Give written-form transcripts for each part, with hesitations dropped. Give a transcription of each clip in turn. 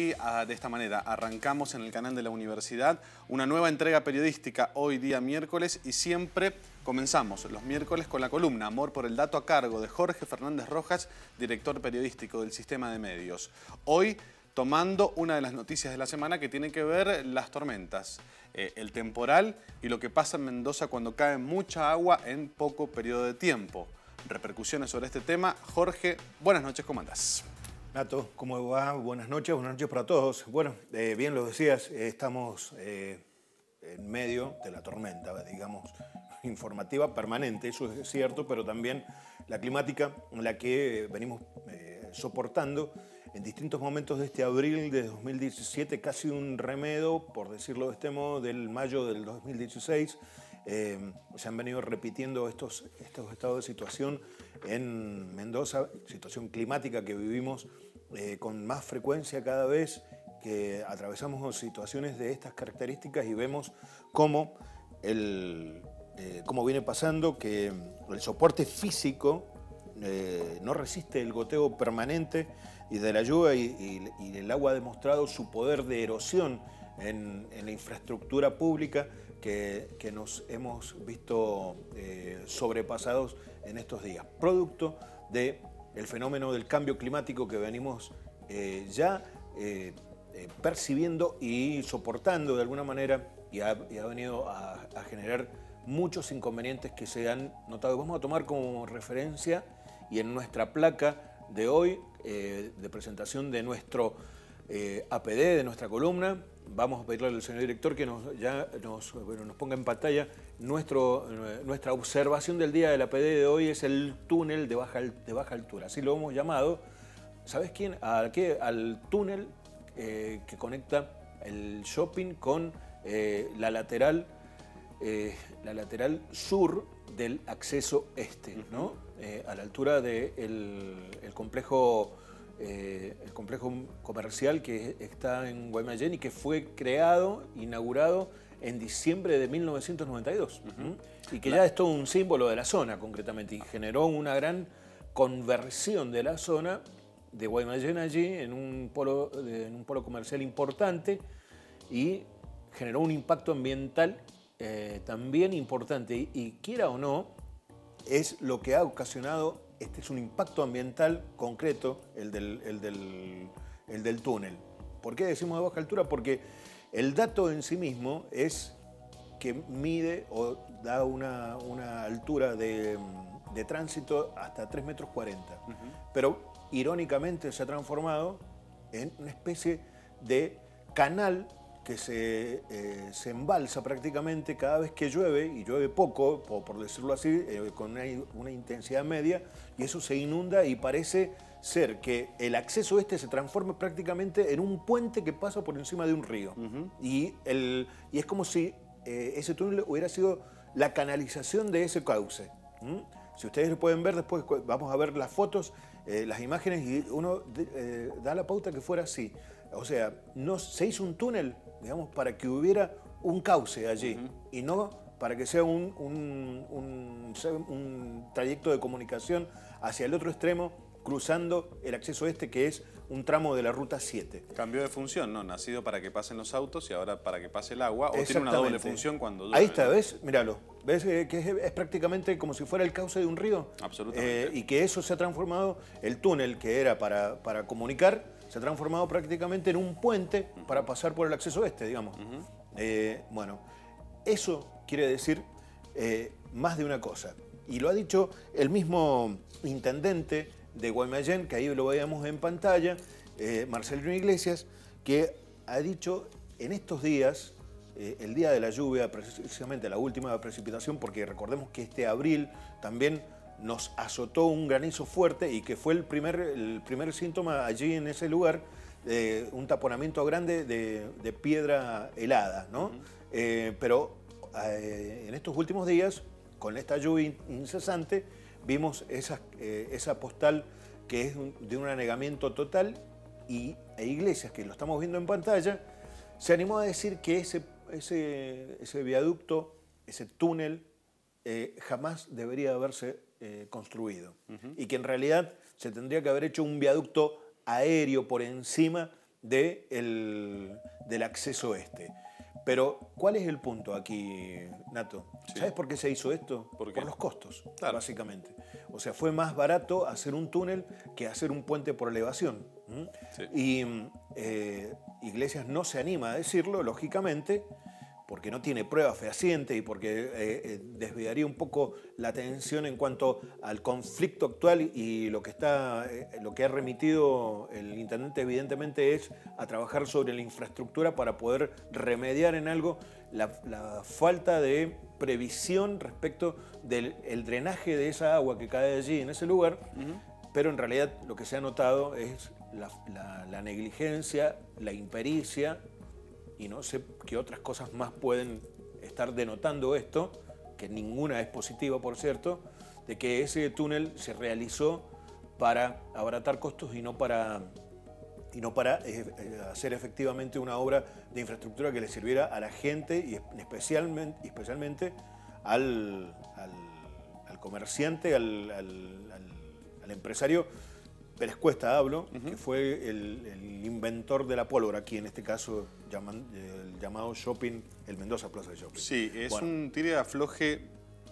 De esta manera, arrancamos en el canal de la universidad una nueva entrega periodística hoy día miércoles y siempre comenzamos los miércoles con la columna Amor por el Dato a cargo de Jorge Fernández Rojas, director periodístico del Sistema de Medios. Hoy tomando una de las noticias de la semana que tiene que ver las tormentas, el temporal y lo que pasa en Mendoza cuando cae mucha agua en poco periodo de tiempo. Repercusiones sobre este tema. Jorge, buenas noches, ¿cómo andás? Nato, ¿cómo va? Buenas noches para todos. Bueno, bien lo decías, estamos en medio de la tormenta, digamos, informativa permanente, eso es cierto, pero también la climática en la que venimos soportando en distintos momentos de este abril de 2017, casi un remedo, por decirlo de este modo, del mayo del 2016. Se han venido repitiendo estos estados de situación en Mendoza, situación climática que vivimos con más frecuencia cada vez que atravesamos situaciones de estas características y vemos cómo viene pasando que el soporte físico no resiste el goteo permanente y de la lluvia y el agua ha demostrado su poder de erosión en la infraestructura pública que nos hemos visto sobrepasados en estos días, producto del fenómeno del cambio climático que venimos percibiendo y soportando de alguna manera y ha venido a generar muchos inconvenientes que se han notado. Vamos a tomar como referencia y en nuestra placa de hoy de presentación de nuestro APD, de nuestra columna, vamos a pedirle al señor director que nos ponga en pantalla nuestra observación del día del APD de hoy. Es el túnel de baja altura, así lo hemos llamado. ¿Sabes quién? Al túnel que conecta el shopping con la lateral sur del acceso este, ¿no? A la altura del complejo comercial que está en Guaymallén y que fue inaugurado en diciembre de 1992. Y que ya es todo un símbolo de la zona concretamente y generó una gran conversión de la zona de Guaymallén allí en un polo comercial importante y generó un impacto ambiental también importante y quiera o no, es lo que ha ocasionado, este es un impacto ambiental concreto, el del túnel. ¿Por qué decimos de baja altura? Porque el dato en sí mismo es que mide o da una altura de tránsito hasta 3,40 metros. Pero irónicamente se ha transformado en una especie de canal que se embalsa prácticamente cada vez que llueve, y llueve poco, por decirlo así, con una intensidad media, y eso se inunda y parece ser que el acceso se transforma prácticamente en un puente que pasa por encima de un río. Y es como si ese túnel hubiera sido la canalización de ese cauce. Si ustedes lo pueden ver después, vamos a ver las fotos, las imágenes, y uno da la pauta que fuera así. O sea, se hizo un túnel, digamos, para que hubiera un cauce allí y no para que sea un trayecto de comunicación hacia el otro extremo, cruzando el acceso que es un tramo de la Ruta 7. Cambió de función, ¿no? Nacido para que pasen los autos y ahora para que pase el agua. ¿O tiene una doble función cuando llueve? Ahí está, ¿no? ¿Ves? Míralo. ¿Ves que es prácticamente como si fuera el cauce de un río? Absolutamente. Y que eso se ha transformado, el túnel que era para comunicar, se ha transformado prácticamente en un puente para pasar por el acceso digamos. Bueno, eso quiere decir más de una cosa. Y lo ha dicho el mismo intendente de Guaymallén, que ahí lo veíamos en pantalla, Marcelino Iglesias, que ha dicho en estos días, el día de la lluvia, precisamente la última precipitación, porque recordemos que este abril también nos azotó un granizo fuerte y que fue el primer síntoma allí en ese lugar, un taponamiento grande de piedra helada, ¿no? Pero en estos últimos días, con esta lluvia incesante, vimos esa postal que es de un anegamiento total, e Iglesias, que lo estamos viendo en pantalla, se animó a decir que ese viaducto, ese túnel, jamás debería haberse construido y que en realidad se tendría que haber hecho un viaducto aéreo por encima del acceso este. Pero, ¿cuál es el punto aquí, Nato? Sí. ¿Sabes por qué se hizo esto? ¿Por qué? Por los costos, Claro. básicamente. O sea, fue más barato hacer un túnel que hacer un puente por elevación. Sí. Y Iglesias no se anima a decirlo, lógicamente, porque no tiene pruebas fehacientes y porque desviaría un poco la atención en cuanto al conflicto actual, y lo que ha remitido el intendente evidentemente es a trabajar sobre la infraestructura para poder remediar en algo la falta de previsión respecto del drenaje de esa agua que cae allí en ese lugar. Pero en realidad lo que se ha notado es la negligencia, la impericia, y no sé qué otras cosas más pueden estar denotando esto, que ninguna es positiva, por cierto, de que ese túnel se realizó para abaratar costos y no para hacer efectivamente una obra de infraestructura que le sirviera a la gente y especialmente al comerciante, al empresario. Pérez Cuesta hablo, que fue el inventor de la pólvora aquí, en este caso el llamado shopping, el Mendoza Plaza Shopping. Sí, es un tire de afloje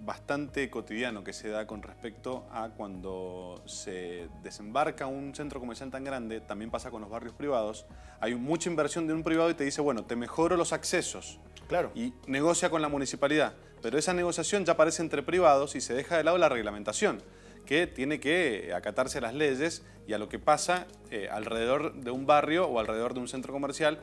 bastante cotidiano que se da con respecto a cuando se desembarca un centro comercial tan grande. También pasa con los barrios privados. Hay mucha inversión de un privado y te dice, bueno, te mejoro los accesos. Claro. Y negocia con la municipalidad. Pero esa negociación ya aparece entre privados y se deja de lado la reglamentación, que tiene que acatarse a las leyes y a lo que pasa alrededor de un barrio o alrededor de un centro comercial.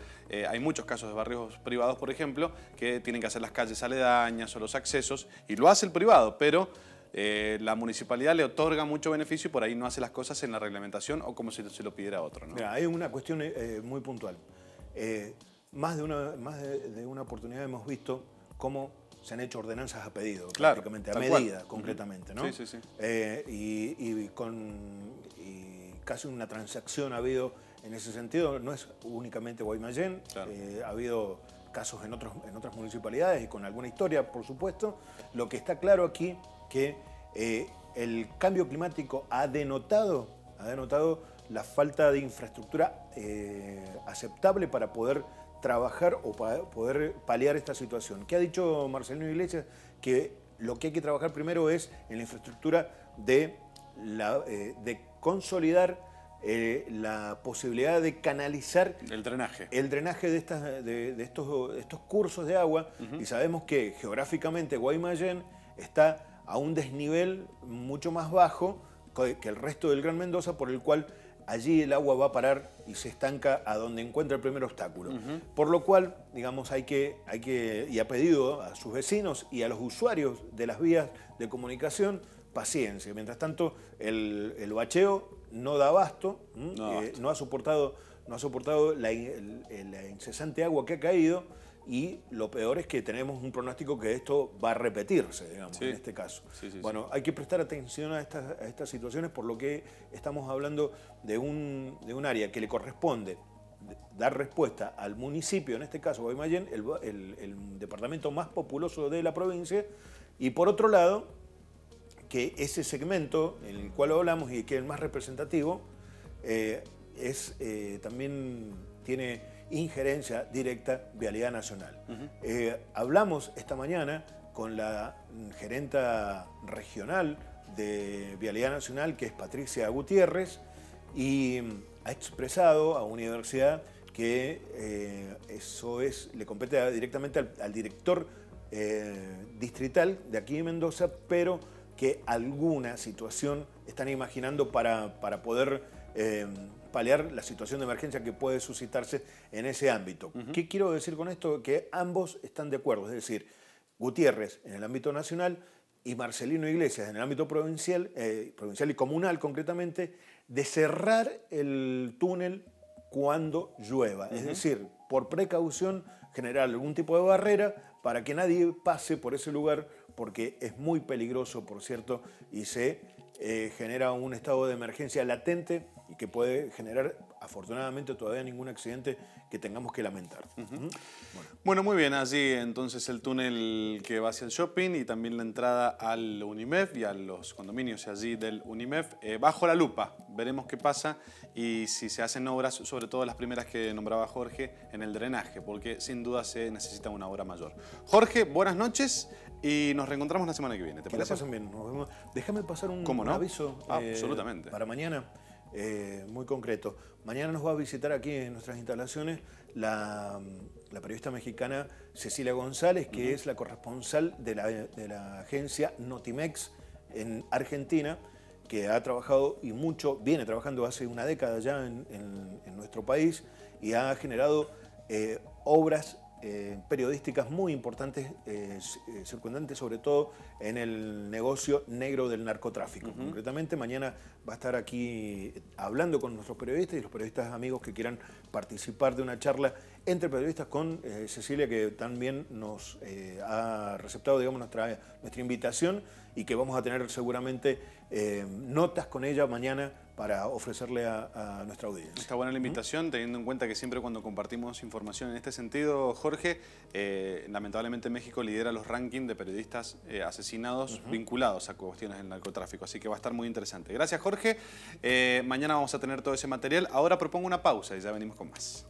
Hay muchos casos de barrios privados, por ejemplo, que tienen que hacer las calles aledañas o los accesos, y lo hace el privado, pero la municipalidad le otorga mucho beneficio y por ahí no hace las cosas en la reglamentación o como si se lo pidiera otro, ¿no? Mira, hay una cuestión muy puntual. Más de una oportunidad hemos visto cómo se han hecho ordenanzas a pedido, claro, prácticamente, a medida, concretamente, ¿no? Sí, sí, sí. Y casi una transacción ha habido en ese sentido. No es únicamente Guaymallén, Claro. Ha habido casos en otras municipalidades y con alguna historia, por supuesto. Lo que está claro aquí que el cambio climático ha denotado la falta de infraestructura aceptable para poder trabajar o para poder paliar esta situación. ¿Qué ha dicho Marcelino Iglesias? Que lo que hay que trabajar primero es en la infraestructura de consolidar la posibilidad de canalizar El drenaje. el drenaje de estos cursos de agua. Y sabemos que geográficamente Guaymallén está a un desnivel mucho más bajo que el resto del Gran Mendoza, por el cual allí el agua va a parar y se estanca a donde encuentra el primer obstáculo. Por lo cual, digamos, y ha pedido a sus vecinos y a los usuarios de las vías de comunicación paciencia. Mientras tanto, el bacheo no da abasto, no ha soportado la incesante agua que ha caído, y lo peor es que tenemos un pronóstico que esto va a repetirse, digamos, en este caso. Sí, bueno, hay que prestar atención a estas situaciones, por lo que estamos hablando de un área que le corresponde dar respuesta al municipio, en este caso Guaymallén, el departamento más populoso de la provincia, y por otro lado, que ese segmento en el cual hablamos y que es el más representativo, también tiene injerencia directa Vialidad Nacional. Hablamos esta mañana con la gerenta regional de Vialidad Nacional, que es Patricia Gutiérrez, y ha expresado a Universidad que eso le compete directamente al director distrital de aquí de Mendoza, pero que alguna situación están imaginando para poder paliar la situación de emergencia que puede suscitarse en ese ámbito. ¿Qué quiero decir con esto? Que ambos están de acuerdo, es decir, Gutiérrez en el ámbito nacional y Marcelino Iglesias en el ámbito provincial y comunal concretamente, de cerrar el túnel cuando llueva. Es decir, por precaución, generar algún tipo de barrera para que nadie pase por ese lugar, porque es muy peligroso, por cierto, y se genera un estado de emergencia latente y que puede generar afortunadamente todavía ningún accidente que tengamos que lamentar. Bueno, muy bien, allí entonces el túnel que va hacia el shopping y también la entrada al Unimef y a los condominios allí del Unimef, bajo la lupa. Veremos qué pasa y si se hacen obras, sobre todo las primeras que nombraba Jorge, en el drenaje, porque sin duda se necesita una obra mayor. Jorge, buenas noches y nos reencontramos la semana que viene. ¿Te parece? Que la pasen bien, nos vemos. Déjame pasar un aviso absolutamente. para mañana. Muy concreto. Mañana nos va a visitar aquí en nuestras instalaciones la periodista mexicana Cecilia González, que es la corresponsal de la agencia Notimex en Argentina, que ha trabajado y mucho, viene trabajando hace una década ya en nuestro país y ha generado obras periodísticas muy importantes, circundantes sobre todo en el negocio negro del narcotráfico. Concretamente, mañana va a estar aquí hablando con nuestros periodistas y los periodistas amigos que quieran participar de una charla entre periodistas con Cecilia, que también nos ha receptado, digamos, nuestra invitación y que vamos a tener seguramente notas con ella mañana para ofrecerle a nuestra audiencia. Está buena la invitación, teniendo en cuenta que siempre cuando compartimos información en este sentido, Jorge, lamentablemente México lidera los rankings de periodistas asesinados vinculados a cuestiones del narcotráfico, así que va a estar muy interesante. Gracias, Jorge. Mañana vamos a tener todo ese material. Ahora propongo una pausa y ya venimos con más.